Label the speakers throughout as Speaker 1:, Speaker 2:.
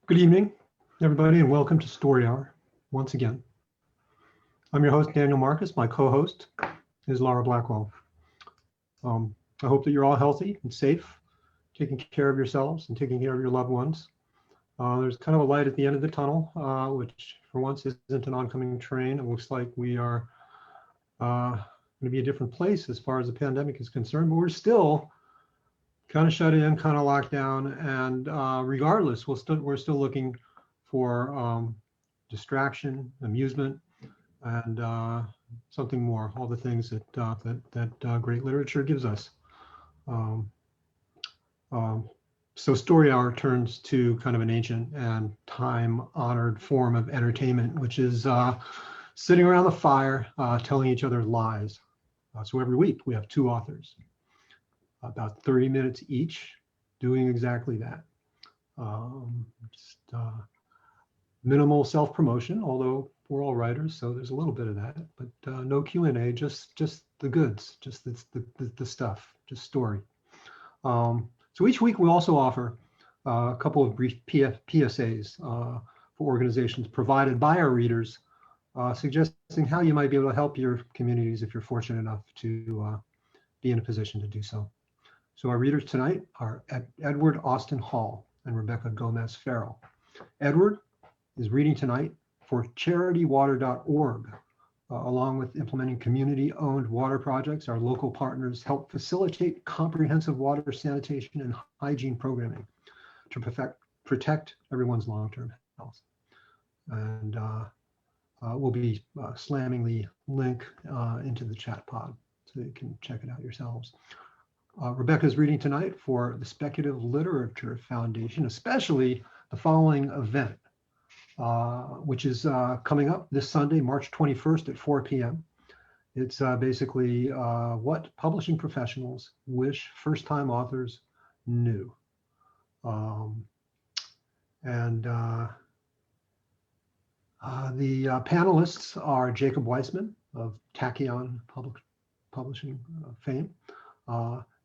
Speaker 1: Good evening, everybody, and welcome to Story Hour once again. I'm your host, Daniel Marcus. My co-host is Laura Blackwell. I hope that you're all healthy and safe, taking care of yourselves and taking care of your loved ones. There's kind of a light at the end of the tunnel, which for once isn't an oncoming train. It looks like we are going to be a different place as far as the pandemic is concerned, but we're still kind of shut in, kind of locked down, and regardless, we're still looking for distraction, amusement, and something more. All the things that great literature gives us. So Story Hour turns to kind of an ancient and time-honored form of entertainment, which is sitting around the fire, telling each other lies. So every week we have two authors, about 30 minutes each, doing exactly that. Just minimal self-promotion, although we're all writers, so there's a little bit of that, but no Q&A, just the goods, just the stuff, just story. So each week we also offer a couple of brief PSAs for organizations provided by our readers, suggesting how you might be able to help your communities if you're fortunate enough to be in a position to do so. So our readers tonight are Edward Austin Hall and Rebecca Gomez Farrell. Edward is reading tonight for charitywater.org. Along with implementing community-owned water projects, our local partners help facilitate comprehensive water sanitation and hygiene programming to protect everyone's long-term health. And we'll be slamming the link into the chat pod so you can check it out yourselves. Rebecca is reading tonight for the Speculative Literature Foundation, especially the following event, which is coming up this Sunday, March 21st at 4 p.m. It's basically what publishing professionals wish first-time authors knew. The panelists are Jacob Weissman of Tachyon Publishing fame,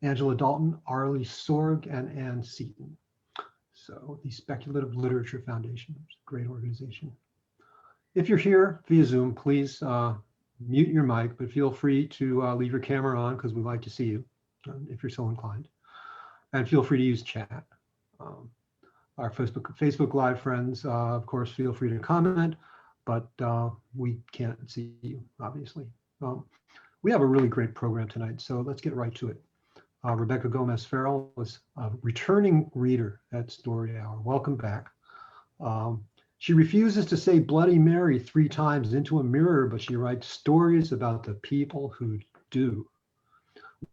Speaker 1: Angela Dalton, Arlie Sorg, and Ann Seaton. So the Speculative Literature Foundation, which is a great organization. If you're here via Zoom, please mute your mic, but feel free to leave your camera on because we'd like to see you if you're so inclined. And feel free to use chat. Our Facebook Live friends, of course, feel free to comment, but we can't see you, obviously. We have a really great program tonight, so let's get right to it. Rebecca Gomez Farrell was a returning reader at Story Hour. Welcome back. She refuses to say Bloody Mary 3 times into a mirror, but she writes stories about the people who do.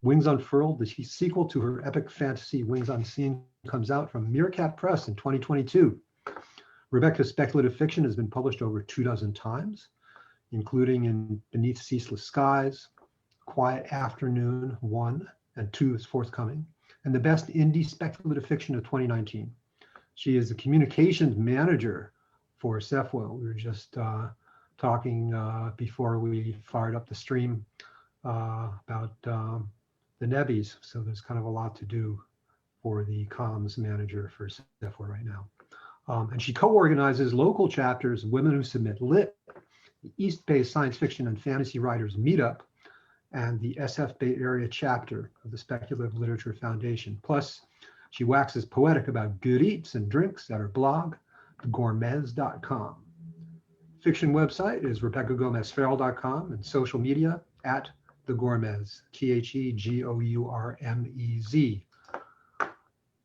Speaker 1: Wings Unfurled, the sequel to her epic fantasy Wings Unseen, comes out from Meerkat Press in 2022. Rebecca's speculative fiction has been published over 24 times, including in Beneath Ceaseless Skies, Quiet Afternoon 1, and 2 is forthcoming, and the best indie speculative fiction of 2019. She is the communications manager for CEFWA. We were just talking before we fired up the stream about the NEBIs, so there's kind of a lot to do for the comms manager for CEFWA right now. And she co-organizes local chapters, Women Who Submit Lit, the East Bay Science Fiction and Fantasy Writers Meetup, and the SF Bay Area chapter of the Speculative Literature Foundation. Plus, she waxes poetic about good eats and drinks at her blog, thegourmets.com. Fiction website is RebeccaGomezFarrell.com, and social media at thegourmets, TheGourmez.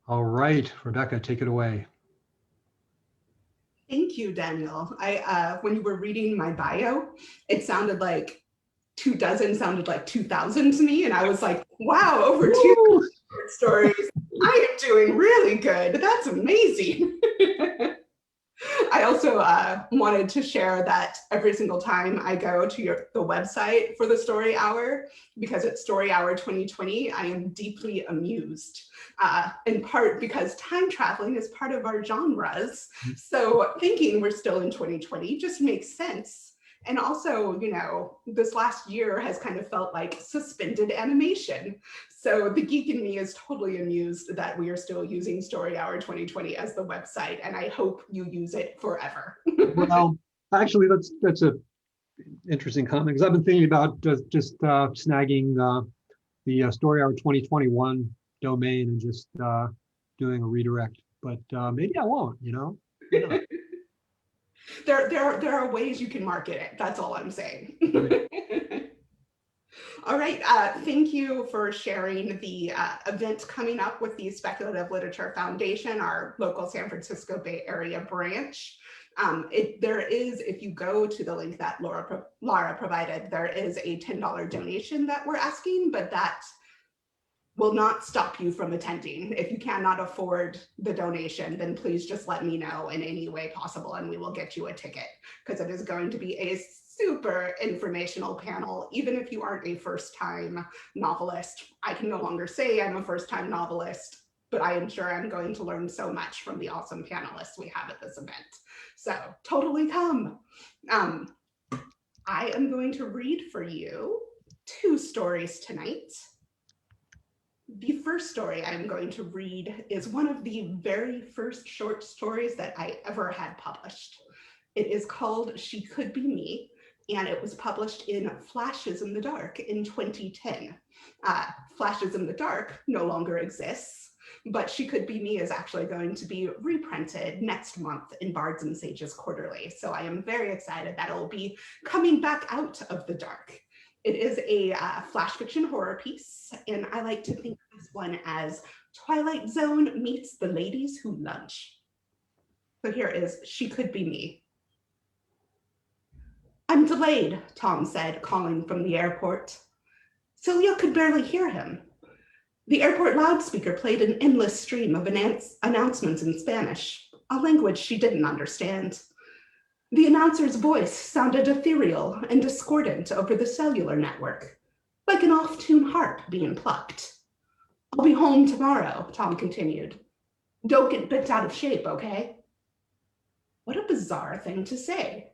Speaker 1: All right, Rebecca, take it away.
Speaker 2: Thank you, Daniel. When you were reading my bio, it sounded like 24 sounded like 2000 to me, and I was like, wow, over 2 short stories. I am doing really good. That's amazing. I also wanted to share that every single time I go to the website for the Story Hour, because it's Story Hour 2020, I am deeply amused, in part because time traveling is part of our genres. So thinking we're still in 2020 just makes sense. And also, you know, this last year has kind of felt like suspended animation. So the geek in me is totally amused that we are still using Story Hour 2020 as the website, and I hope you use it forever.
Speaker 1: Well, actually, that's a interesting comment, because I've been thinking about just snagging the Story Hour 2021 domain and just doing a redirect. But maybe I won't, you know? Yeah.
Speaker 2: There are ways you can market it. That's all I'm saying. All right. Thank you for sharing the event coming up with the Speculative Literature Foundation, our local San Francisco Bay Area branch. There is, if you go to the link that Laura provided, there is a $10 donation that we're asking, but that will not stop you from attending. If you cannot afford the donation, then please just let me know in any way possible and we will get you a ticket, because it is going to be a super informational panel. Even if you aren't a first-time novelist, I can no longer say I'm a first-time novelist, but I am sure I'm going to learn so much from the awesome panelists we have at this event. So totally come. I am going to read for you 2 stories tonight. The first story I'm going to read is one of the very first short stories that I ever had published. It is called She Could Be Me, and it was published in Flashes in the Dark in 2010. Flashes in the Dark no longer exists, but She Could Be Me is actually going to be reprinted next month in Bards and Sages Quarterly. So I am very excited that it will be coming back out of the dark. It is a flash fiction horror piece, and I like to think of this one as Twilight Zone meets The Ladies Who Lunch. So here is She Could Be Me. I'm delayed, Tom said, calling from the airport. Celia could barely hear him. The airport loudspeaker played an endless stream of announcements in Spanish, a language she didn't understand. The announcer's voice sounded ethereal and discordant over the cellular network, like an off-tune harp being plucked. I'll be home tomorrow, Tom continued. Don't get bent out of shape, okay? What a bizarre thing to say.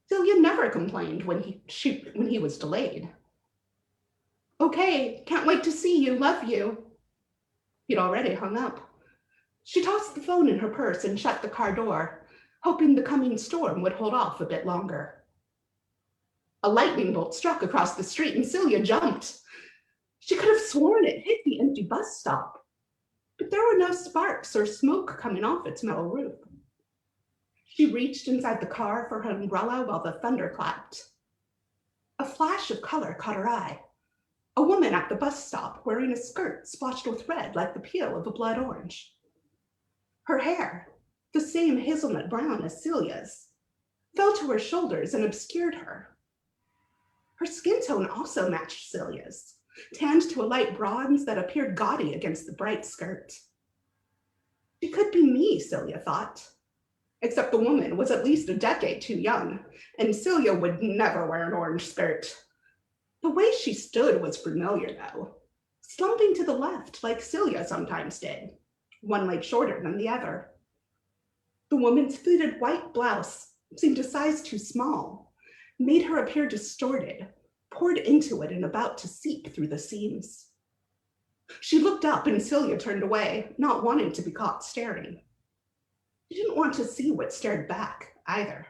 Speaker 2: Celia never complained when he was delayed. Okay, can't wait to see you, love you. He'd already hung up. She tossed the phone in her purse and shut the car door, hoping the coming storm would hold off a bit longer. A lightning bolt struck across the street and Celia jumped. She could have sworn it hit the empty bus stop, but there were no sparks or smoke coming off its metal roof. She reached inside the car for her umbrella while the thunder clapped. A flash of color caught her eye. A woman at the bus stop wearing a skirt splotched with red like the peel of a blood orange. Her hair, the same hazelnut brown as Celia's, fell to her shoulders and obscured her. Her skin tone also matched Celia's, tanned to a light bronze that appeared gaudy against the bright skirt. She could be me, Celia thought, except the woman was at least a decade too young, and Celia would never wear an orange skirt. The way she stood was familiar, though, slumping to the left like Celia sometimes did, one leg shorter than the other. The woman's fitted white blouse seemed a size too small, made her appear distorted, poured into it and about to seep through the seams. She looked up and Celia turned away, not wanting to be caught staring. She didn't want to see what stared back either.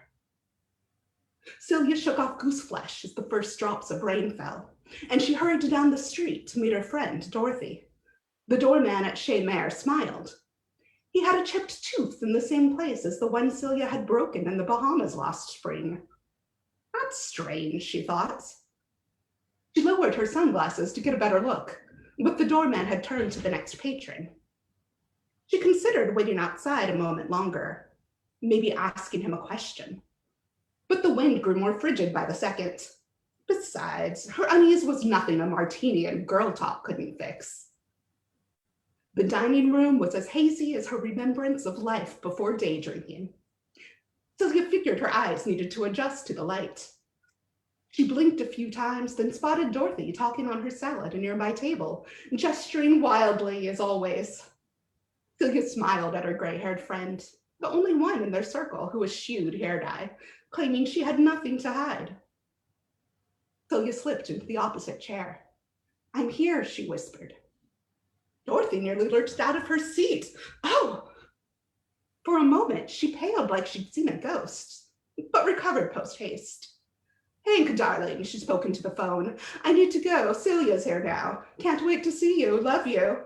Speaker 2: Celia shook off goose flesh as the first drops of rain fell, and she hurried down the street to meet her friend, Dorothy. The doorman at Chez Mare smiled. He had a chipped tooth in the same place as the one Celia had broken in the Bahamas last spring. That's strange, she thought. She lowered her sunglasses to get a better look, but the doorman had turned to the next patron. She considered waiting outside a moment longer, maybe asking him a question. But the wind grew more frigid by the second. Besides, her unease was nothing a martini and girl talk couldn't fix. The dining room was as hazy as her remembrance of life before day drinking. Celia figured her eyes needed to adjust to the light. She blinked a few times, then spotted Dorothy talking on her cell at a nearby table, gesturing wildly as always. Celia smiled at her gray-haired friend. the only one in their circle who eschewed hair dye, claiming she had nothing to hide. Celia slipped into the opposite chair. "I'm here," she whispered. Dorothy nearly lurched out of her seat. "Oh!" For a moment, she paled like she'd seen a ghost, but recovered post-haste. "Hank, darling," she spoke into the phone. "I need to go. Celia's here now. Can't wait to see you. Love you."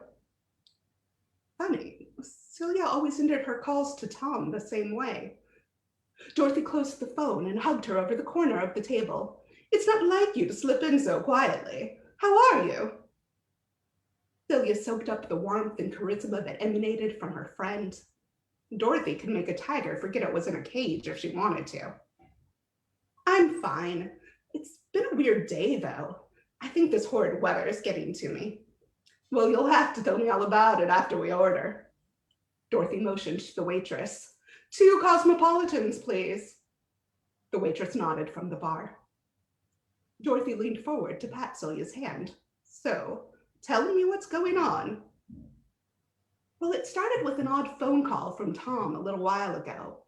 Speaker 2: Funny, Celia always ended her calls to Tom the same way. Dorothy closed the phone and hugged her over the corner of the table. "It's not like you to slip in so quietly. How are you?" Celia soaked up the warmth and charisma that emanated from her friend. Dorothy could make a tiger forget it was in a cage if she wanted to. "I'm fine. It's been a weird day, though. I think this horrid weather is getting to me." "Well, you'll have to tell me all about it after we order." Dorothy motioned to the waitress. "2 cosmopolitans, please." The waitress nodded from the bar. Dorothy leaned forward to pat Celia's hand. "So, tell me what's going on." "Well, it started with an odd phone call from Tom a little while ago."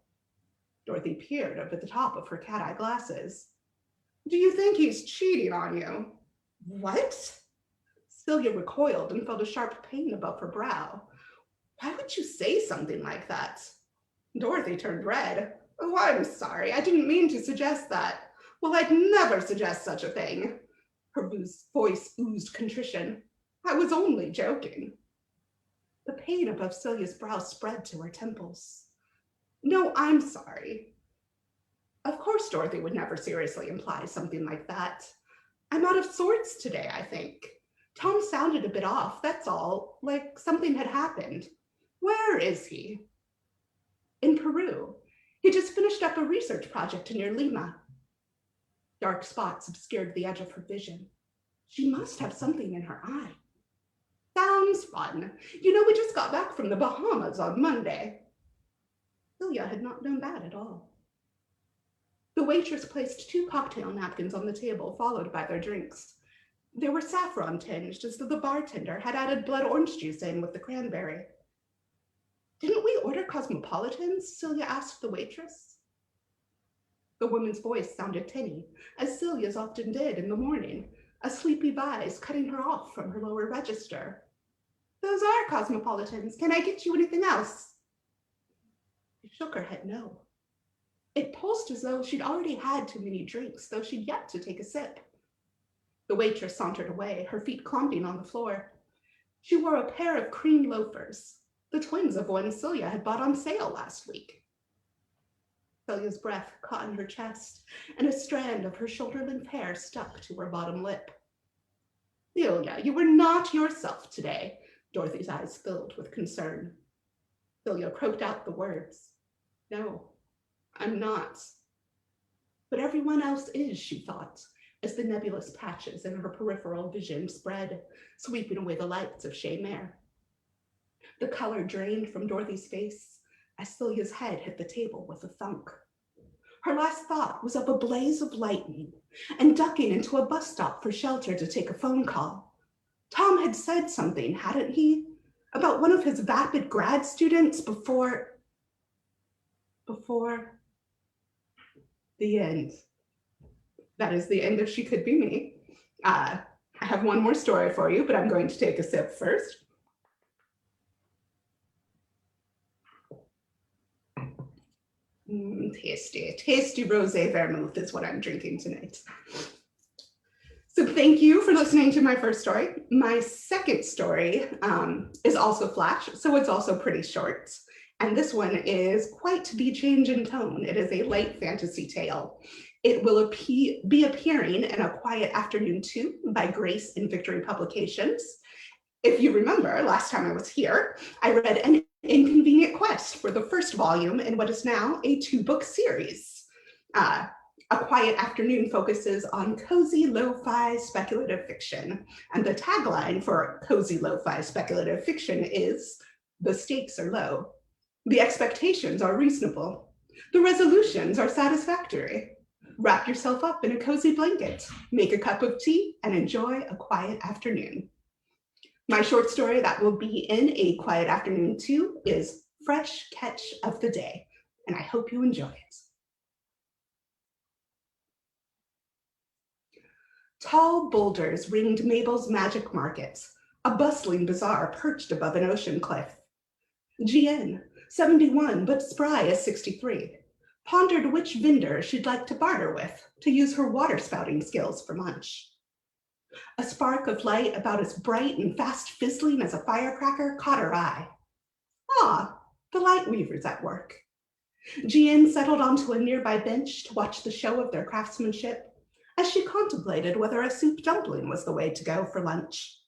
Speaker 2: Dorothy peered over the top of her cat-eye glasses. "Do you think he's cheating on you?" "What?" Celia recoiled and felt a sharp pain above her brow. "Why would you say something like that?" Dorothy turned red. "Oh, I'm sorry. I didn't mean to suggest that. Well, I'd never suggest such a thing." Her voice oozed contrition. "I was only joking." The pain above Celia's brow spread to her temples. "No, I'm sorry." Of course, Dorothy would never seriously imply something like that. "I'm out of sorts today, I think. Tom sounded a bit off, that's all, like something had happened." "Where is he?" "In Peru. He just finished up a research project near Lima." Dark spots obscured the edge of her vision. She must have something in her eye. "Sounds fun. You know, we just got back from the Bahamas on Monday." Celia had not known that at all. The waitress placed 2 cocktail napkins on the table, followed by their drinks. They were saffron tinged, as though the bartender had added blood orange juice in with the cranberry. "Didn't we order cosmopolitans?" Celia asked the waitress. The woman's voice sounded tinny, as Celia's often did in the morning, a sleepy vise cutting her off from her lower register. "Those are cosmopolitans. Can I get you anything else?" She shook her head no. It pulsed as though she'd already had too many drinks, though she'd yet to take a sip. The waitress sauntered away, her feet clomping on the floor. She wore a pair of cream loafers, the twins of one Celia had bought on sale last week. Celia's breath caught in her chest, and a strand of her shoulder-length hair stuck to her bottom lip. "Celia, you were not yourself today." Dorothy's eyes filled with concern. Celia croaked out the words. "No, I'm not." But everyone else is, she thought, as the nebulous patches in her peripheral vision spread, sweeping away the lights of Chez Mare. The color drained from Dorothy's face as Celia's head hit the table with a thunk. Her last thought was of a blaze of lightning and ducking into a bus stop for shelter to take a phone call. Tom had said something, hadn't he, about one of his vapid grad students before the end. That is the end of She Could Be Me. I have one more story for you, but I'm going to take a sip first. Tasty rosé vermouth is what I'm drinking tonight. So thank you for listening to my first story. My second story is also flash, so it's also pretty short. And this one is quite the change in tone. It is a light fantasy tale. It will be appearing in A Quiet Afternoon 2 by Grace and Victory Publications. If you remember, last time I was here, I read An Inconvenient Quest for the first volume in what is now a 2-book series. A Quiet Afternoon focuses on cozy lo-fi speculative fiction, and the tagline for cozy lo-fi speculative fiction is, "The stakes are low. The expectations are reasonable. The resolutions are satisfactory. Wrap yourself up in a cozy blanket, make a cup of tea, and enjoy a quiet afternoon." My short story that will be in A Quiet Afternoon 2 is fresh catch of the day, and I hope you enjoy it. Tall boulders ringed Mabel's magic market, a bustling bazaar perched above an ocean cliff. Jian, 71 but spry as 63, pondered which vendor she'd like to barter with to use her water spouting skills for lunch. A spark of light about as bright and fast fizzling as a firecracker caught her eye. Ah, the light weavers at work. Jian settled onto a nearby bench to watch the show of their craftsmanship as she contemplated whether a soup dumpling was the way to go for lunch.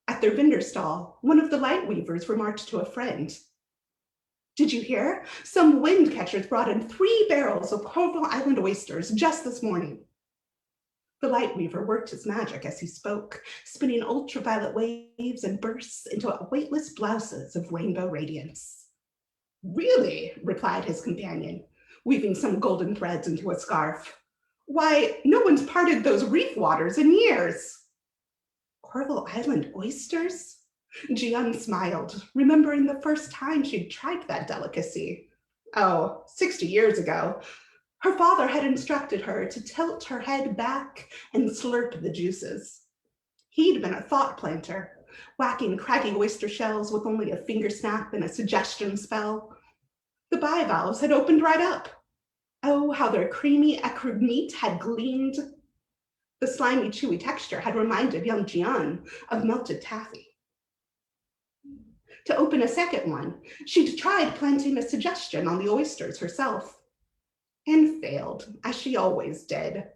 Speaker 2: At their vendor stall, one of the light weavers remarked to a friend, "Did you hear? Some wind catchers brought in 3 barrels of Cornwall Island oysters just this morning." The light weaver worked his magic as he spoke, spinning ultraviolet waves and bursts into weightless blouses of rainbow radiance. "Really?" replied his companion, weaving some golden threads into a scarf. "Why, no one's parted those reef waters in years." Cornwall Island oysters? Jian smiled, remembering the first time she'd tried that delicacy. 60 years ago. Her father had instructed her to tilt her head back and slurp the juices. He'd been a thought planter, whacking craggy oyster shells with only a finger snap and a suggestion spell. The bivalves had opened right up. Oh, how their creamy ecrude meat had gleamed. The slimy, chewy texture had reminded young Jian of melted taffy. To open a second one, she'd tried planting a suggestion on the oysters herself, and failed, as she always did.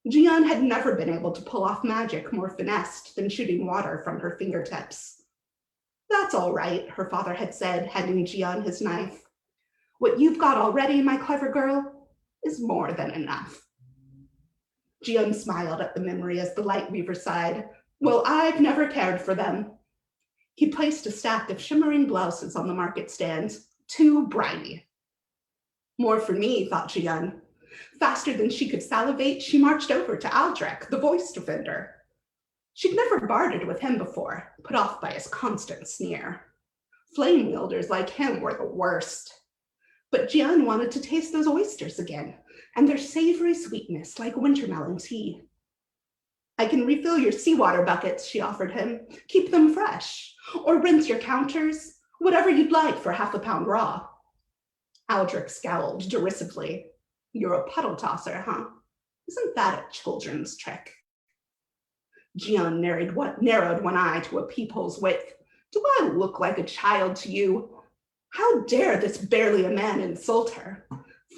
Speaker 2: Jian had never been able to pull off magic more finessed than shooting water from her fingertips. "That's all right," her father had said, handing Jian his knife. "What you've got already, my clever girl, is more than enough." Jian smiled at the memory as the light weaver sighed. "Well, I've never cared for them." He placed a stack of shimmering blouses on the market stand, too briny. "More for me," thought Jian. Faster than she could salivate, she marched over to Aldrich, the voice defender. She'd never bartered with him before, put off by his constant sneer. Flame wielders like him were the worst. But Jian wanted to taste those oysters again, and their savory sweetness like wintermelon tea. "I can refill your seawater buckets," she offered him. "Keep them fresh, or rinse your counters, whatever you'd like for half a pound raw." Aldrich scowled derisively. "You're a puddle tosser, huh? Isn't that a children's trick?" Jian narrowed one eye to a peephole's width. "Do I look like a child to you? How dare this barely a man insult her?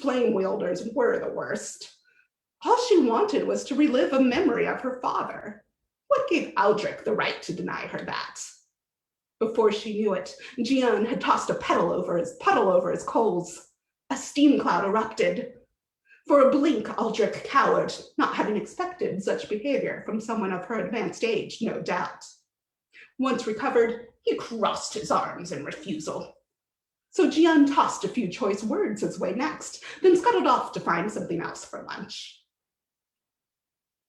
Speaker 2: Flame wielders were the worst. All she wanted was to relive a memory of her father. What gave Aldrich the right to deny her that?" Before she knew it, Jian had tossed a puddle over his coals. A steam cloud erupted. For a blink, Aldrich cowered, not having expected such behavior from someone of her advanced age, no doubt. Once recovered, he crossed his arms in refusal. So Jian tossed a few choice words his way next, then scuttled off to find something else for lunch.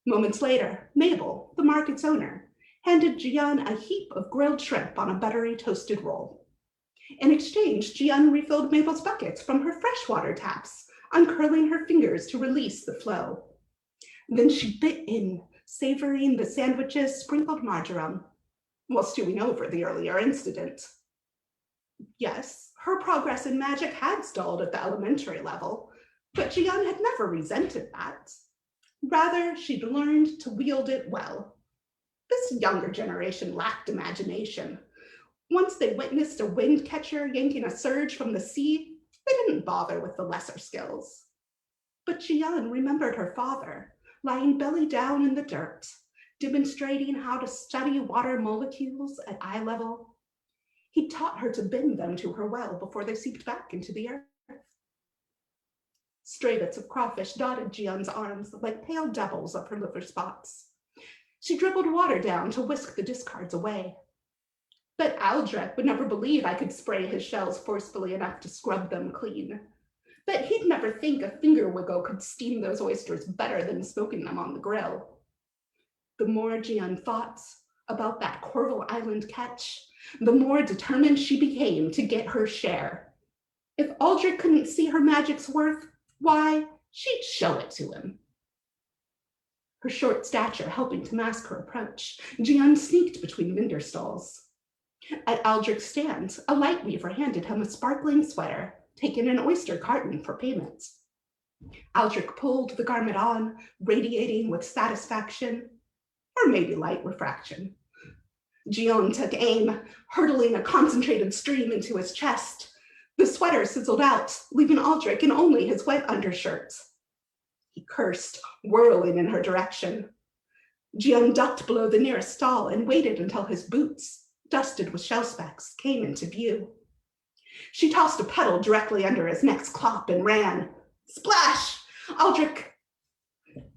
Speaker 2: Moments later, Mabel, the market's owner, handed Jian a heap of grilled shrimp on a buttery toasted roll. In exchange, Jian refilled Mabel's buckets from her freshwater taps, uncurling her fingers to release the flow. Then she bit in, savoring the sandwich's sprinkled marjoram, while stewing over the earlier incident. Yes, her progress in magic had stalled at the elementary level, but Jian had never resented that. Rather, she'd learned to wield it well. This younger generation lacked imagination. Once they witnessed a wind catcher yanking a surge from the sea, they didn't bother with the lesser skills. But Jian remembered her father, lying belly down in the dirt, demonstrating how to study water molecules at eye level. He taught her to bend them to her well before they seeped back into the earth. Stray bits of crawfish dotted Jian's arms like pale devils of her liver spots. She dribbled water down to whisk the discards away. "Bet Aldrich would never believe I could spray his shells forcefully enough to scrub them clean. Bet he'd never think a finger wiggle could steam those oysters better than smoking them on the grill." The more Jian thought about that Cornwall Island catch, the more determined she became to get her share. If Aldrich couldn't see her magic's worth, why, she'd show it to him. Her short stature helping to mask her approach, Gian sneaked between vendor stalls. At Aldrich's stand, a light weaver handed him a sparkling sweater, taking an oyster carton for payment. Aldrich pulled the garment on, radiating with satisfaction, or maybe light refraction. Gian took aim, hurtling a concentrated stream into his chest. The sweater sizzled out, leaving Aldrich in only his wet undershirt. He cursed, whirling in her direction. Gian ducked below the nearest stall and waited until his boots, dusted with shell specks, came into view. She tossed a puddle directly under his next clop and ran. Splash! Aldrich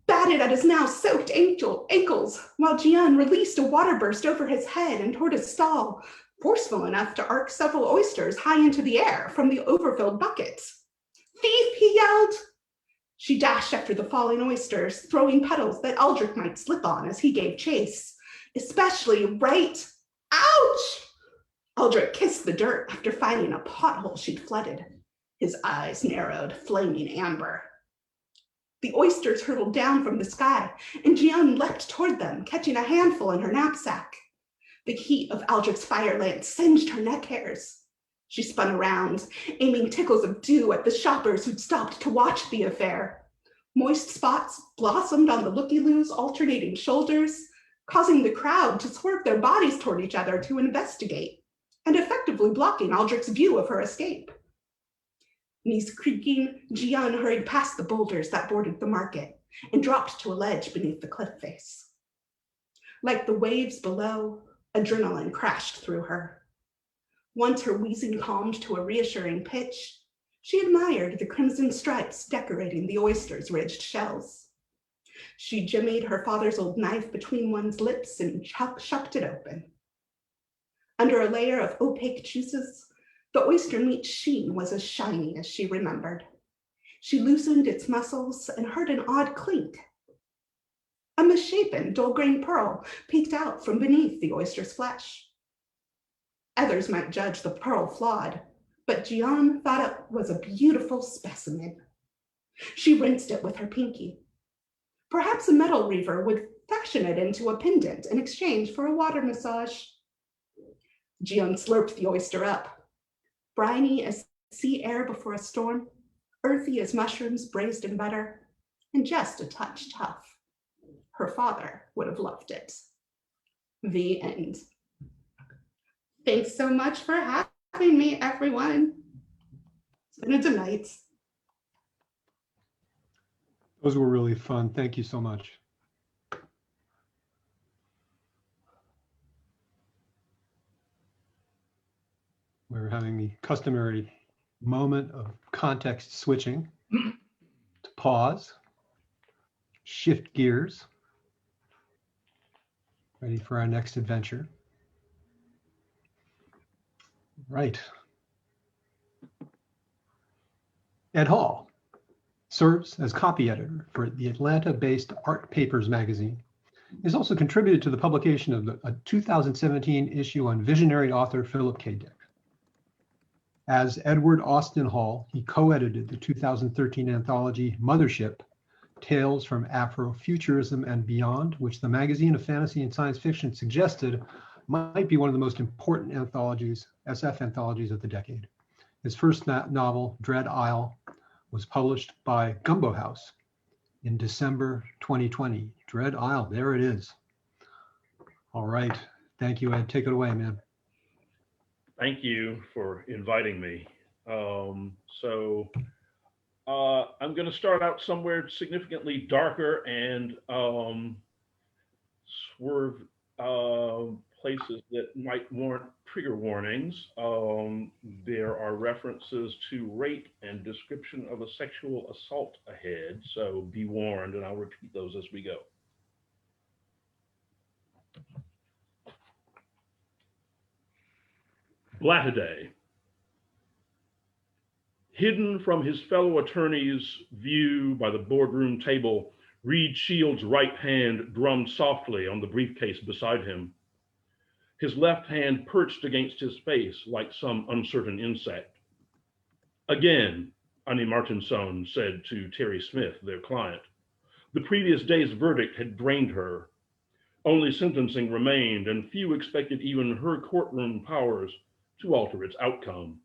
Speaker 2: batted at his now soaked ankles, while Gian released a water burst over his head and toward his stall, forceful enough to arc several oysters high into the air from the overfilled bucket. Thief, he yelled. She dashed after the falling oysters, throwing puddles that Aldrich might slip on as he gave chase, especially right. Ouch! Aldrich kissed the dirt after finding a pothole she'd flooded. His eyes narrowed, flaming amber. The oysters hurtled down from the sky, and Gian leapt toward them, catching a handful in her knapsack. The heat of Aldrich's fire lance singed her neck hairs. She spun around, aiming tickles of dew at the shoppers who'd stopped to watch the affair. Moist spots blossomed on the looky-loos' alternating shoulders, causing the crowd to swerve their bodies toward each other to investigate, and effectively blocking Aldrich's view of her escape. Knees creaking, Gian hurried past the boulders that bordered the market and dropped to a ledge beneath the cliff face. Like the waves below, adrenaline crashed through her. Once her wheezing calmed to a reassuring pitch, she admired the crimson stripes decorating the oyster's ridged shells. She jimmied her father's old knife between one's lips and shucked it open. Under a layer of opaque juices, the oyster meat's sheen was as shiny as she remembered. She loosened its muscles and heard an odd clink. A misshapen, dull-grained pearl peeked out from beneath the oyster's flesh. Others might judge the pearl flawed, but Gian thought it was a beautiful specimen. She rinsed it with her pinky. Perhaps a metal reaver would fashion it into a pendant in exchange for a water massage. Gian slurped the oyster up. Briny as sea air before a storm, earthy as mushrooms braised in butter, and just a touch tough. Her father would have loved it. The end. Thanks so much for having me, everyone. It's been a delight.
Speaker 1: Those were really fun. Thank you so much. We're having the customary moment of context switching to pause, shift gears, ready for our next adventure. Right. Ed Hall serves as copy editor for the Atlanta-based Art Papers magazine. He's also contributed to the publication of a 2017 issue on visionary author Philip K. Dick. As Edward Austin Hall, he co-edited the 2013 anthology Mothership, Tales from Afrofuturism and Beyond, which the magazine of fantasy and science fiction suggested might be one of the most important anthologies, SF anthologies of the decade. His first novel, Dread Isle, was published by Gumbo House in December 2020. Dread Isle, there it is. All right, thank you, Ed. Take it away, man.
Speaker 3: Thank you for inviting me. I'm going to start out somewhere significantly darker and swerve places that might warrant trigger warnings. There are references to rape and description of a sexual assault ahead, so be warned, and I'll repeat those as we go. Splatterday. Hidden from his fellow attorney's view by the boardroom table, Reed Shields' right hand drummed softly on the briefcase beside him. His left hand perched against his face like some uncertain insect. Again, Annie Martinson said to Terry Smith, their client, the previous day's verdict had drained her. Only sentencing remained, and few expected even her courtroom powers to alter its outcome.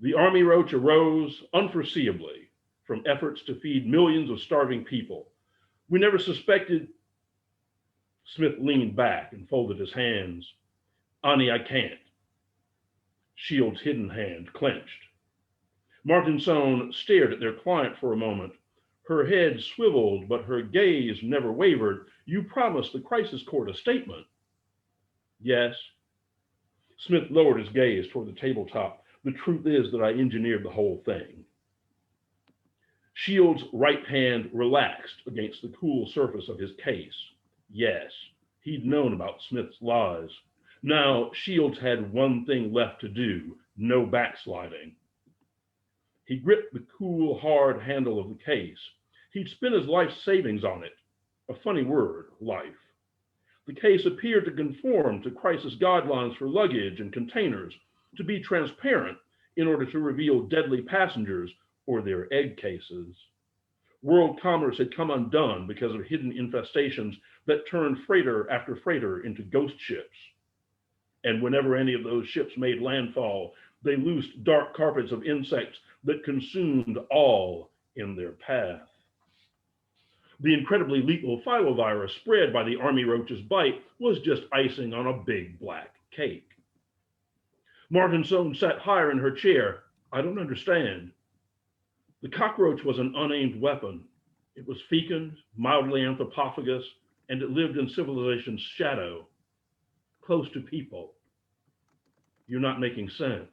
Speaker 3: The army roach arose unforeseeably from efforts to feed millions of starving people. We never suspected. Smith leaned back and folded his hands. Annie, I can't. Shields' hidden hand clenched. Martinson stared at their client for a moment. Her head swiveled, but her gaze never wavered. You promised the crisis court a statement. Yes. Smith lowered his gaze toward the tabletop. The truth is that I engineered the whole thing. Shields' right hand relaxed against the cool surface of his case. Yes, he'd known about Smith's lies. Now, Shields had one thing left to do, no backsliding. He gripped the cool, hard handle of the case. He'd spent his life savings on it. A funny word, life. The case appeared to conform to crisis guidelines for luggage and containers, to be transparent in order to reveal deadly passengers or their egg cases. World commerce had come undone because of hidden infestations that turned freighter after freighter into ghost ships. And whenever any of those ships made landfall, they loosed dark carpets of insects that consumed all in their path. The incredibly lethal filovirus spread by the army roach's bite was just icing on a big black cake. Martinson sat higher in her chair. I don't understand. The cockroach was an unaimed weapon. It was fecund, mildly anthropophagous, and it lived in civilization's shadow, close to people. You're not making sense.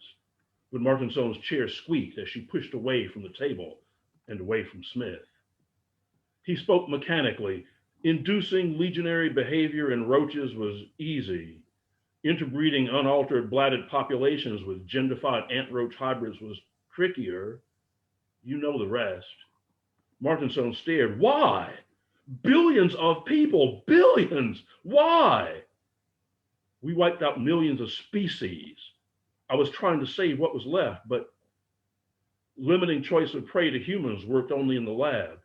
Speaker 3: But Martinson's chair squeaked as she pushed away from the table and away from Smith. He spoke mechanically. Inducing legionary behavior in roaches was easy. Interbreeding unaltered bladed populations with gendified ant roach hybrids was trickier. You know the rest. Martinson stared. Why? Billions of people, billions. Why? We wiped out millions of species. I was trying to save what was left, but limiting choice of prey to humans worked only in the lab.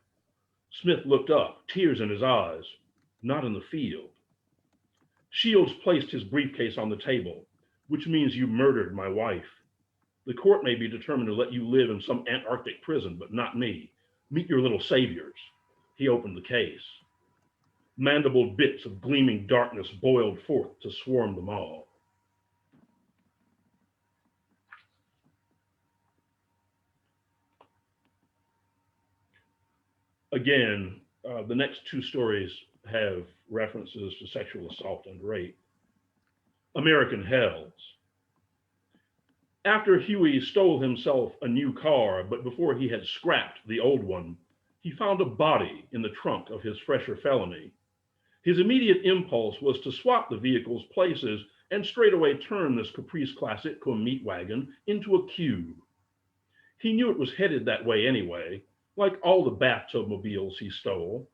Speaker 3: Smith looked up, tears in his eyes. Not in the field. Shields placed his briefcase on the table, which means you murdered my wife. The court may be determined to let you live in some Antarctic prison, but not me. Meet your little saviors. He opened the case. Mandibled bits of gleaming darkness boiled forth to swarm them all. Again, the next two stories have references to sexual assault and rape. American Hells. After Huey stole himself a new car, but before he had scrapped the old one, he found a body in the trunk of his fresher felony. His immediate impulse was to swap the vehicle's places and straightaway turn this Caprice Classic cum meat wagon into a cube. He knew it was headed that way anyway, like all the bathtub mobiles he stole.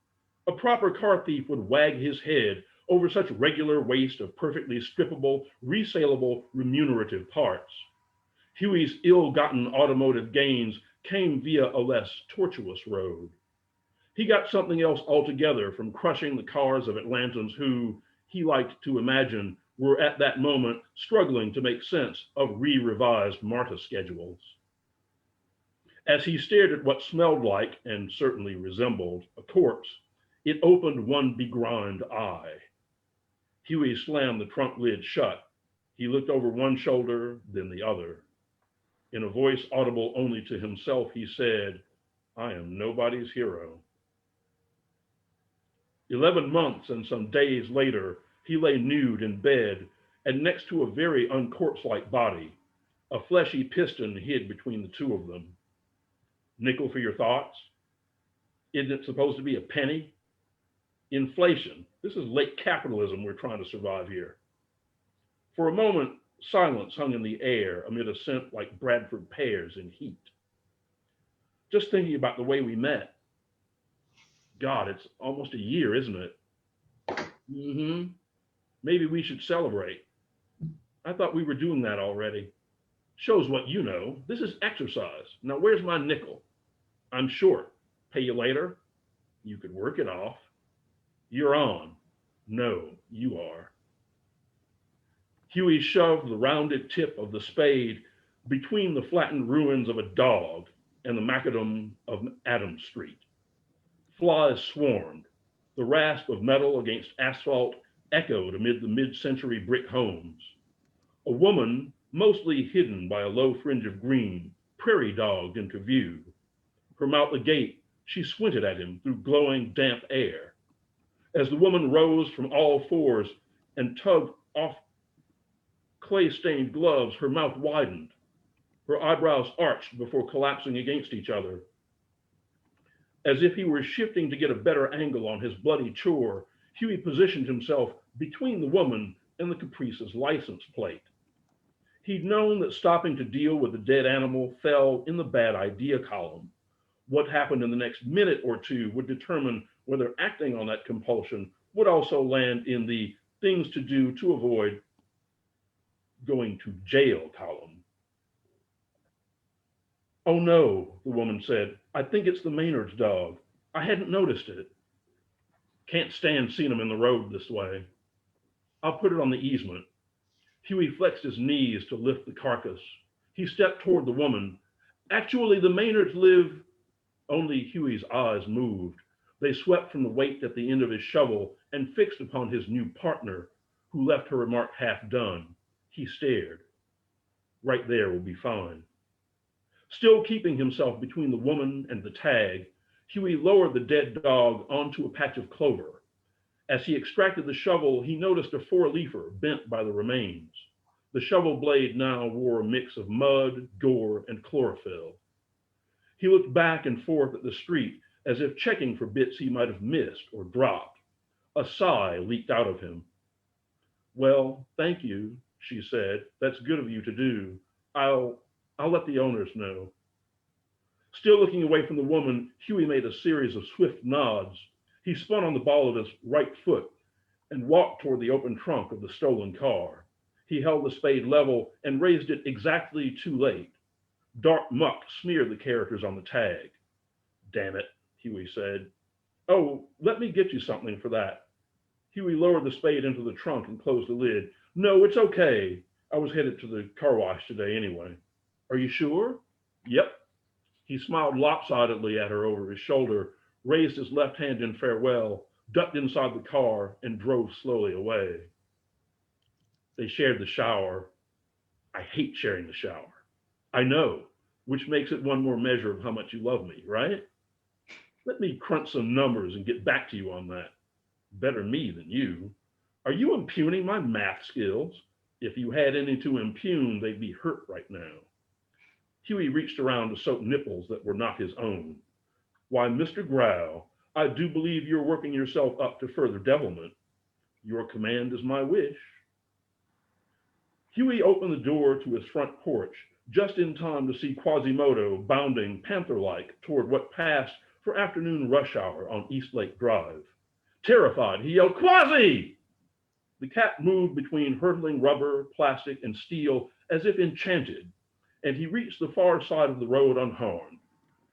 Speaker 3: A proper car thief would wag his head over such regular waste of perfectly strippable, resaleable, remunerative parts. Huey's ill-gotten automotive gains came via a less tortuous road. He got something else altogether from crushing the cars of Atlantans who, he liked to imagine, were at that moment struggling to make sense of re-revised MARTA schedules. As he stared at what smelled like, and certainly resembled, a corpse, it opened one begrimed eye. Huey slammed the trunk lid shut. He looked over one shoulder, then the other. In a voice audible only to himself, he said, I am nobody's hero. 11 months and some days later, he lay nude in bed, and next to a very uncorpse-like body, a fleshy piston hid between the two of them. Nickel for your thoughts? Isn't it supposed to be a penny? Inflation. This is late capitalism we're trying to survive here. For a moment, silence hung in the air amid a scent like Bradford pears in heat. Just thinking about the way we met. God, it's almost a year, isn't it? Maybe we should celebrate. I thought we were doing that already. Shows what you know. This is exercise. Now, where's my nickel? I'm short. Pay you later? You could work it off. You're on. No, you are. Huey shoved the rounded tip of the spade between the flattened ruins of a dog and the macadam of Adams Street. Flies swarmed. The rasp of metal against asphalt echoed amid the mid-century brick homes. A woman, mostly hidden by a low fringe of green, prairie dogged into view. From out the gate, she squinted at him through glowing, damp air. As the woman rose from all fours and tugged off clay-stained gloves, her mouth widened. Her eyebrows arched before collapsing against each other. As if he were shifting to get a better angle on his bloody chore, Huey positioned himself between the woman and the Caprice's license plate. He'd known that stopping to deal with the dead animal fell in the bad idea column. What happened in the next minute or two would determine whether acting on that compulsion would also land in the things to do to avoid going to jail column. Oh no, the woman said. I think it's the Maynard's dog. I hadn't noticed it. Can't stand seeing him in the road this way. I'll put it on the easement. Huey flexed his knees to lift the carcass. He stepped toward the woman. Actually, the Maynards live. Only Huey's eyes moved. They swept from the weight at the end of his shovel and fixed upon his new partner, who left her remark half done. He stared. Right there will be fine. Still keeping himself between the woman and the tag, Huey lowered the dead dog onto a patch of clover. As he extracted the shovel, he noticed a four-leafer bent by the remains. The shovel blade now wore a mix of mud, gore, and chlorophyll. He looked back and forth at the street as if checking for bits he might have missed or dropped. A sigh leaked out of him. Well, thank you, she said. That's good of you to do. I'll let the owners know. Still looking away from the woman, Huey made a series of swift nods. He spun on the ball of his right foot and walked toward the open trunk of the stolen car. He held the spade level and raised it exactly too late. Dark muck smeared the characters on the tag. Damn it, Huey said. Oh, let me get you something for that. Huey lowered the spade into the trunk and closed the lid. No, it's okay. I was headed to the car wash today anyway. Are you sure? Yep. He smiled lopsidedly at her over his shoulder, raised his left hand in farewell, ducked inside the car, and drove slowly away. They shared the shower. I hate sharing the shower. I know, which makes it one more measure of how much you love me, right? Let me crunch some numbers and get back to you on that. Better me than you. Are you impugning my math skills? If you had any to impugn, they'd be hurt right now. Huey reached around to soak nipples that were not his own. Why, Mr. Growl, I do believe you're working yourself up to further devilment. Your command is my wish. Huey opened the door to his front porch, just in time to see Quasimodo bounding panther-like toward what passed for afternoon rush hour on East Lake Drive. Terrified, he yelled, Quasi! The cat moved between hurtling rubber, plastic, and steel as if enchanted, and he reached the far side of the road unharmed.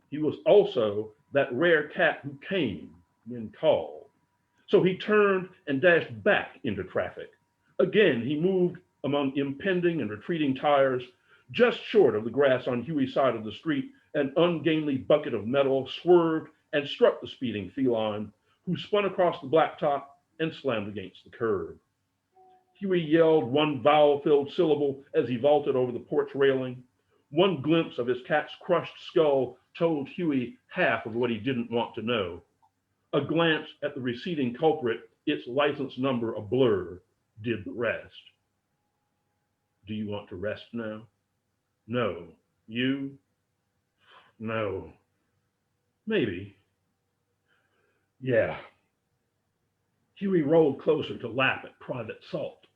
Speaker 3: He was also that rare cat who came when called. So he turned and dashed back into traffic. Again, he moved among impending and retreating tires. Just short of the grass on Huey's side of the street, an ungainly bucket of metal swerved and struck the speeding feline, who spun across the blacktop and slammed against the curb. Huey yelled one vowel-filled syllable as he vaulted over the porch railing. One glimpse of his cat's crushed skull told Huey half of what he didn't want to know. A glance at the receding culprit, its license number a blur, did the rest. Do you want to rest now? No. You? No. Maybe. Yeah. Huey rolled closer to lap at Private Salt.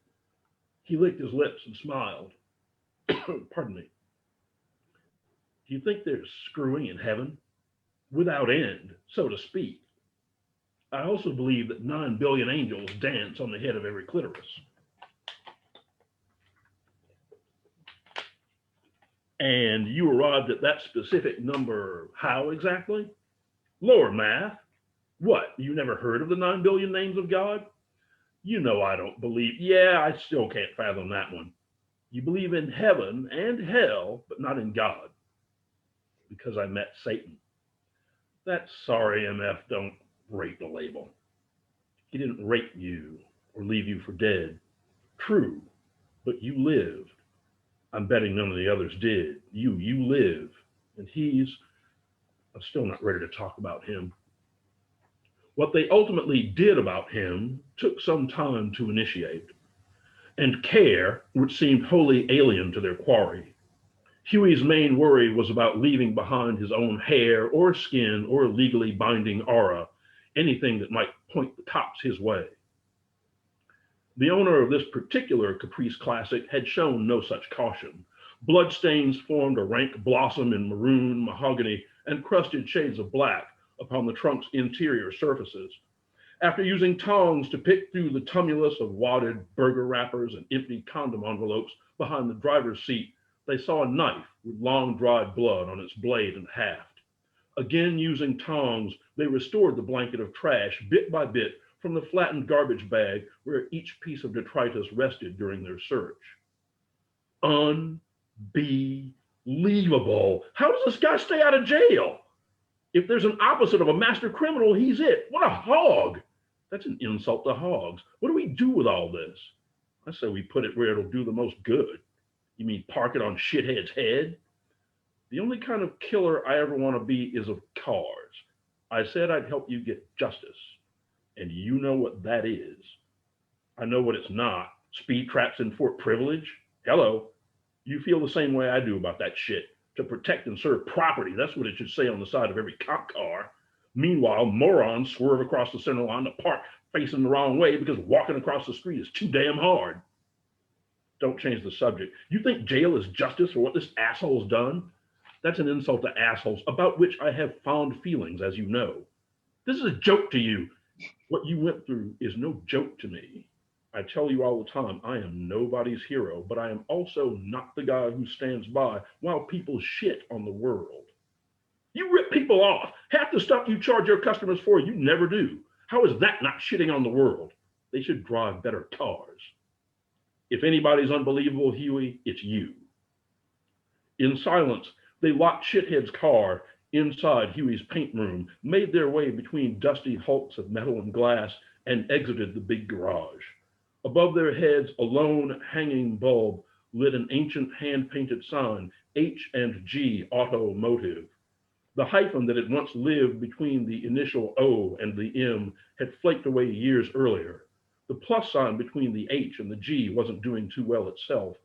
Speaker 3: He licked his lips and smiled. Pardon me. Do you think there's screwing in heaven? Without end, so to speak. I also believe that 9 billion angels dance on the head of every clitoris. And you arrived at that specific number how exactly? Lower math. What, you never heard of the 9 billion names of God? You know I don't believe. Yeah, I still can't fathom that one. You believe in heaven and hell, but not in God. Because I met Satan. That sorry MF don't rate the label. He didn't rape you or leave you for dead. True, but you lived. I'm betting none of the others did. You live. And I'm still not ready to talk about him. What they ultimately did about him took some time to initiate, and care, which seemed wholly alien to their quarry. Huey's main worry was about leaving behind his own hair or skin or legally binding aura, anything that might point the cops his way. The owner of this particular Caprice Classic had shown no such caution. Bloodstains formed a rank blossom in maroon, mahogany, and crusted shades of black upon the trunk's interior surfaces. After using tongs to pick through the tumulus of wadded burger wrappers and empty condom envelopes behind the driver's seat, they saw a knife with long dried blood on its blade and haft. Again using tongs, they restored the blanket of trash bit by bit from the flattened garbage bag where each piece of detritus rested during their search. Unbelievable. How does this guy stay out of jail? If there's an opposite of a master criminal, he's it. What a hog. That's an insult to hogs. What do we do with all this? I say we put it where it'll do the most good. You mean park it on shithead's head? The only kind of killer I ever want to be is of cars. I said I'd help you get justice. And you know what that is. I know what it's not. Speed traps and Fort Privilege? Hello. You feel the same way I do about that shit. To protect and serve property, that's what it should say on the side of every cop car. Meanwhile, morons swerve across the center line to park facing the wrong way because walking across the street is too damn hard. Don't change the subject. You think jail is justice for what this asshole's done? That's an insult to assholes, about which I have fond feelings, as you know. This is a joke to you. What you went through is no joke to me. I tell you all the time, I am nobody's hero, but I am also not the guy who stands by while people shit on the world. You rip people off. Half the stuff you charge your customers for, you never do. How is that not shitting on the world? They should drive better cars. If anybody's unbelievable, Huey, it's you. In silence, they locked Shithead's car inside Huey's paint room, made their way between dusty hulks of metal and glass, and exited the big garage. Above their heads, a lone hanging bulb lit an ancient hand-painted sign, H&G Automotive. The hyphen that had once lived between the initial O and the M had flaked away years earlier. The plus sign between the H and the G wasn't doing too well itself.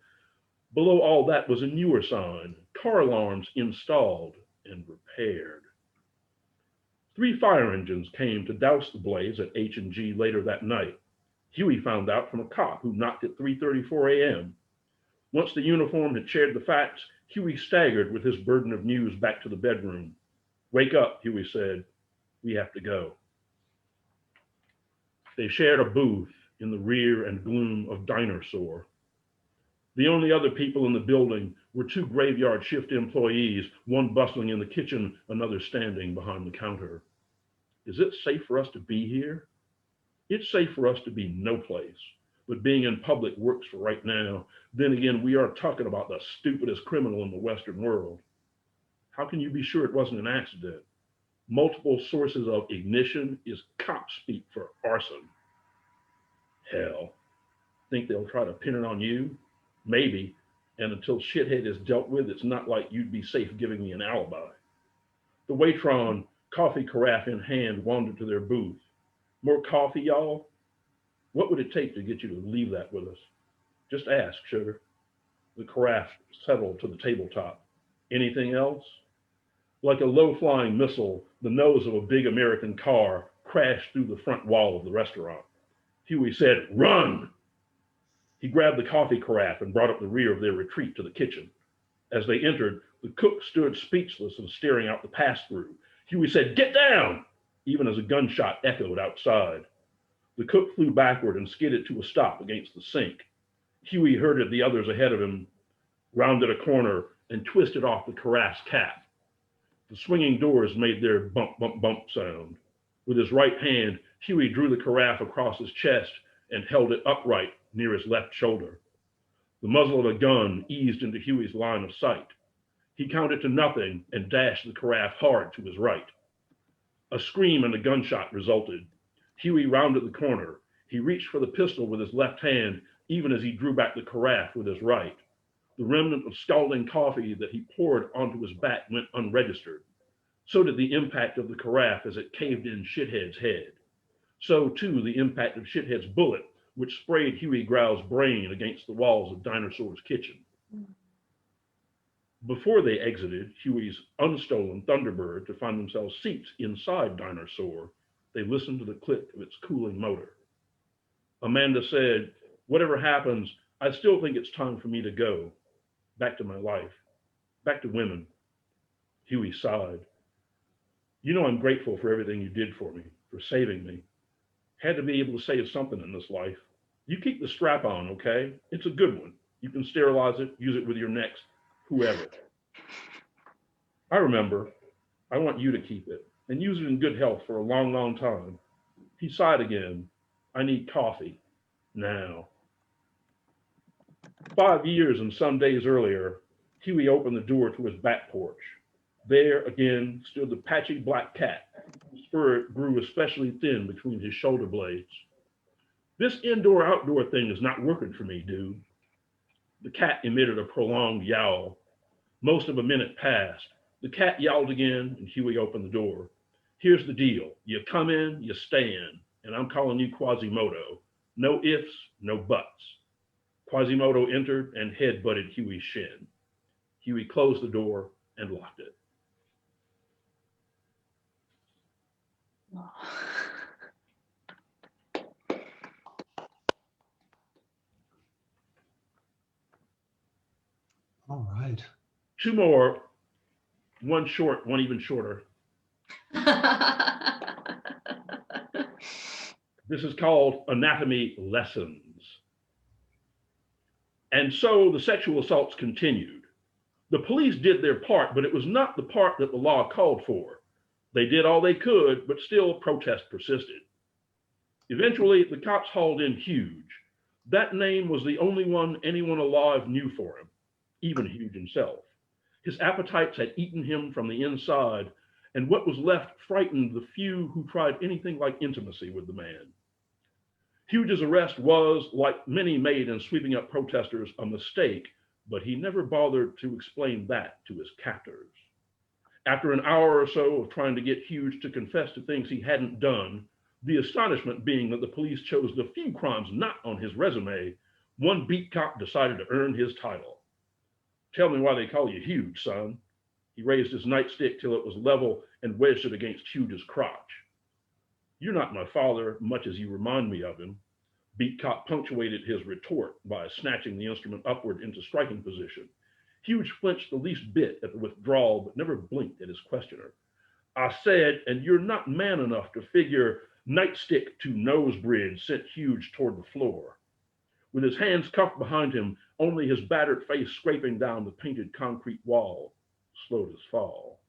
Speaker 3: Below all that was a newer sign, car alarms installed and repaired. 3 fire engines came to douse the blaze at H&G later that night. Huey found out from a cop who knocked at 3:34 a.m. Once the uniform had shared the facts, Huey staggered with his burden of news back to the bedroom. Wake up, Huey said. We have to go. They shared a booth in the rear and gloom of Dinosaur. The only other people in the building were 2 graveyard shift employees, one bustling in the kitchen, another standing behind the counter. Is it safe for us to be here? It's safe for us to be no place, but being in public works for right now. Then again, we are talking about the stupidest criminal in the Western world. How can you be sure it wasn't an accident? Multiple sources of ignition is cop speak for arson. Hell, think they'll try to pin it on you? Maybe, and until Shithead is dealt with, it's not like you'd be safe giving me an alibi. The Waitron, coffee carafe in hand, wandered to their booth. More coffee, y'all? What would it take to get you to leave that with us? Just ask, sugar. The carafe settled to the tabletop. Anything else? Like a low-flying missile, the nose of a big American car crashed through the front wall of the restaurant. Huey said, "Run!" He grabbed the coffee carafe and brought up the rear of their retreat to the kitchen. As they entered, the cook stood speechless and staring out the pass-through. Huey said, "Get down!" even as a gunshot echoed outside. The cook flew backward and skidded to a stop against the sink. Huey herded the others ahead of him, rounded a corner, and twisted off the carafe cap. The swinging doors made their bump, bump, bump sound. With his right hand, Huey drew the carafe across his chest and held it upright near his left shoulder. The muzzle of a gun eased into Huey's line of sight. He counted to nothing and dashed the carafe hard to his right. A scream and a gunshot resulted. Huey rounded the corner. He reached for the pistol with his left hand, even as he drew back the carafe with his right. The remnant of scalding coffee that he poured onto his back went unregistered. So did the impact of the carafe as it caved in Shithead's head. So too the impact of Shithead's bullet, which sprayed Huey Grau's brain against the walls of Dinosaur's kitchen. Before they exited Huey's unstolen Thunderbird to find themselves seats inside Dinosaur, they listened to the click of its cooling motor. Amanda said, "Whatever happens, I still think it's time for me to go. Back to my life. Back to women." Huey sighed. "You know I'm grateful for everything you did for me, for saving me. Had to be able to save something in this life. You keep the strap on, okay? It's a good one. You can sterilize it, use it with your next whoever." "I remember. I want you to keep it and use it in good health for a long, long time." He sighed again. "I need coffee. Now." 5 years and some days earlier, Huey opened the door to his back porch. There again stood the patchy black cat, whose fur grew especially thin between his shoulder blades. "This indoor-outdoor thing is not working for me, dude." The cat emitted a prolonged yowl. Most of a minute passed. The cat yowled again, and Huey opened the door. "Here's the deal. You come in, you stay in, and I'm calling you Quasimodo. No ifs, no buts." Quasimodo entered and head-butted Huey's shin. Huey closed the door and locked it.
Speaker 1: All right.
Speaker 3: Two more, one short, one even shorter. This is called Anatomy Lessons. And so the sexual assaults continued. The police did their part, but it was not the part that the law called for. They did all they could, but still protest persisted. Eventually, the cops hauled in Huge. That name was the only one anyone alive knew for him, even Huge himself. His appetites had eaten him from the inside, and what was left frightened the few who tried anything like intimacy with the man. Huge's arrest was, like many made in sweeping up protesters, a mistake, but he never bothered to explain that to his captors. After an hour or so of trying to get Huge to confess to things he hadn't done, the astonishment being that the police chose the few crimes not on his resume, one beat cop decided to earn his title. "Tell me why they call you Huge, son." He raised his nightstick till it was level and wedged it against Huge's crotch. "You're not my father, much as you remind me of him." Beat cop punctuated his retort by snatching the instrument upward into striking position. Huge flinched the least bit at the withdrawal, but never blinked at his questioner. "I said, and you're not man enough to figure." Nightstick to nose bridge sent Huge toward the floor. With his hands cuffed behind him, only his battered face scraping down the painted concrete wall, slowed his fall.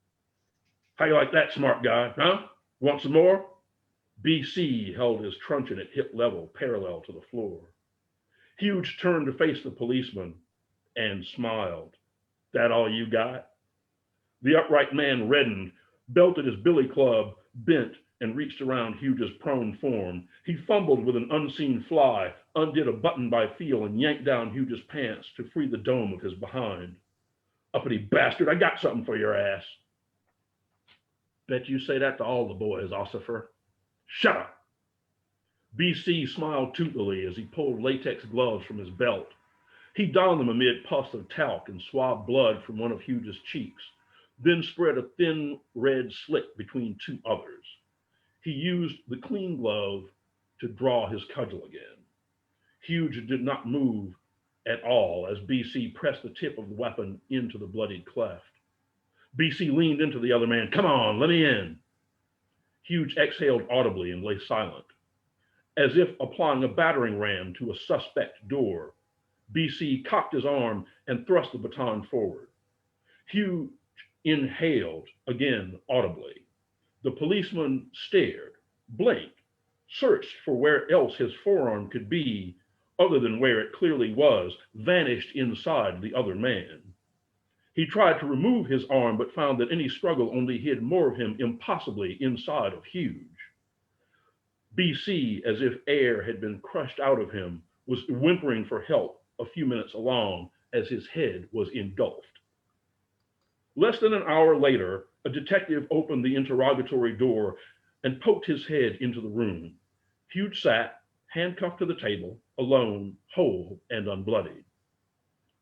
Speaker 3: "How you like that, smart guy, huh? Want some more?" BC held his truncheon at hip level, parallel to the floor. Huge turned to face the policeman and smiled. "That all you got?" The upright man reddened, belted his billy club, bent, and reached around Huge's prone form. He fumbled with an unseen fly, undid a button by feel, and yanked down Huge's pants to free the dome of his behind. "Uppity bastard, I got something for your ass." "Bet you say that to all the boys, Ossifer." "Shut up." BC smiled toothily as he pulled latex gloves from his belt. He donned them amid puffs of talc and swabbed blood from one of Huge's cheeks, then spread a thin red slick between two others. He used the clean glove to draw his cudgel again. Huge did not move at all as BC pressed the tip of the weapon into the bloodied cleft. BC leaned into the other man. "Come on, let me in." Hughes exhaled audibly and lay silent, as if applying a battering ram to a suspect door. BC cocked his arm and thrust the baton forward. Hughes inhaled again audibly. The policeman stared, blinked, searched for where else his forearm could be, other than where it clearly was, vanished inside the other man. He tried to remove his arm, but found that any struggle only hid more of him impossibly inside of Hughes. BC, as if air had been crushed out of him, was whimpering for help a few minutes along as his head was engulfed. Less than an hour later, a detective opened the interrogatory door and poked his head into the room. Hughes sat, handcuffed to the table, alone, whole, and unbloodied.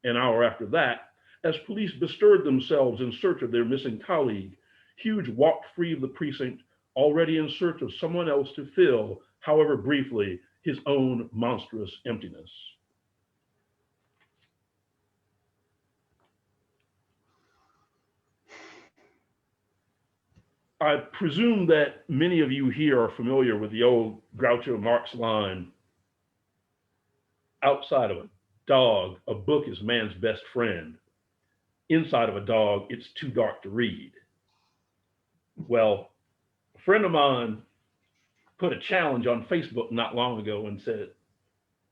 Speaker 3: An hour after that, as police bestirred themselves in search of their missing colleague, Hughes walked free of the precinct, already in search of someone else to fill, however briefly, his own monstrous emptiness. I presume that many of you here are familiar with the old Groucho Marx line, outside of a dog, a book is man's best friend. Inside of a dog, it's too dark to read. Well, a friend of mine put a challenge on Facebook not long ago and said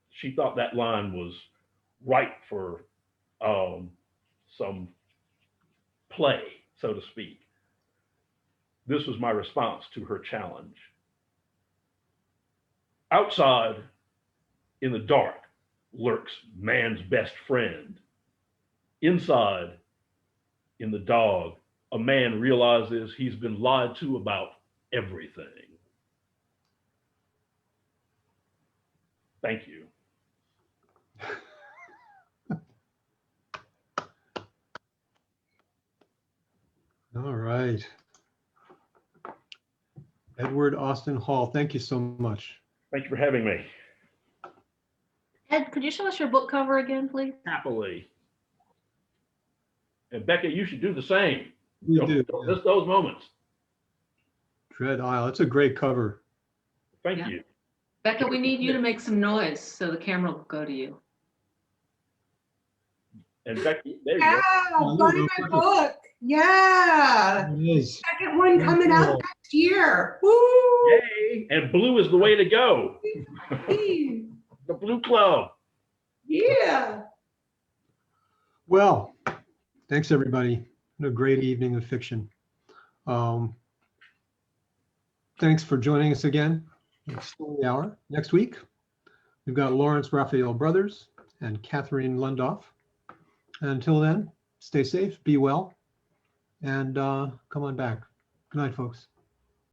Speaker 3: she thought that line was ripe for some play, so to speak. This was my response to her challenge. Outside, in the dark, lurks man's best friend. Inside, in the dog, a man realizes he's been lied to about everything. Thank you.
Speaker 1: All right. Edward Austin Hall, thank you so much.
Speaker 3: Thank you for having me.
Speaker 4: Ed, could you show us your book cover again, please?
Speaker 3: Happily. And Becca, you should do the same.
Speaker 1: We do.
Speaker 3: Don't miss those moments.
Speaker 1: Dread Isle, it's a great cover.
Speaker 3: Thank
Speaker 4: Yeah.
Speaker 3: you.
Speaker 4: Becca, we need you to make some noise so the camera will go to you.
Speaker 3: And Becky, there you
Speaker 2: Yeah,
Speaker 3: go.
Speaker 2: buy my book. Yeah.
Speaker 1: It is.
Speaker 2: Second one coming out
Speaker 1: Cool.
Speaker 2: next year. Woo!
Speaker 3: Yay! And blue is the way to go. The Blue Club.
Speaker 2: Yeah.
Speaker 1: Well, thanks everybody. What a great evening of fiction. Thanks for joining us again. It's Story Hour. Next week, we've got Lawrence Raphael Brothers and Catherine Lundoff. Until then, stay safe, be well, and come on back. Good night, folks.